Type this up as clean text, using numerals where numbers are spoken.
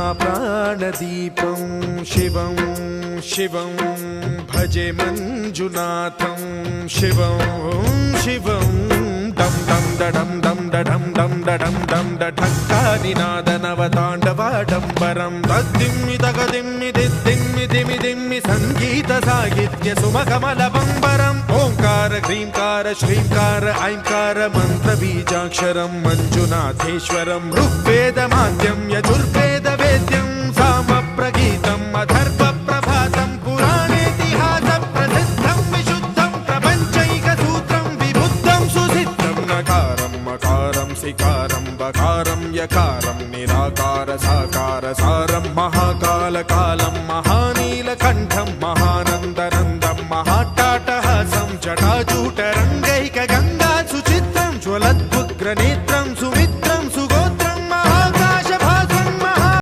महाप्राणदीपं शिवं शिवं भजे मञ्जुनाथं शिवं शिवं डं डं डडं डं डडं डं डडं डं डठक्कानिनादनवताण्डवाडम्बरं तद्दिम्मि तगदिम्मि दिद्दिम्मि दिमि दिम्मि सङ्गीतसाहित्य सुमकमलबम्बरम् ओङ्कार ह्रीङ्कार श्रीङ्कार ऐङ्कार मन्त्रबीजाक्षरं मञ्जुनाथेश्वरं ऋग्वेदमाद्यं यजुर्वेदवेद्यं सामप्रगीतम् अथर्वप्रभातं पुराणेतिहासप्रसिद्धं विशुद्धं प्रपञ्चैकसूत्रं विबुद्धं सुसिद्धं नकारं मकारं सिकारं बकारं यकारं निराकार साकार सारं महाकालकालं महानीलकण्ठं महानन्दनन्दं महाट्टाटहासं जटाजूटर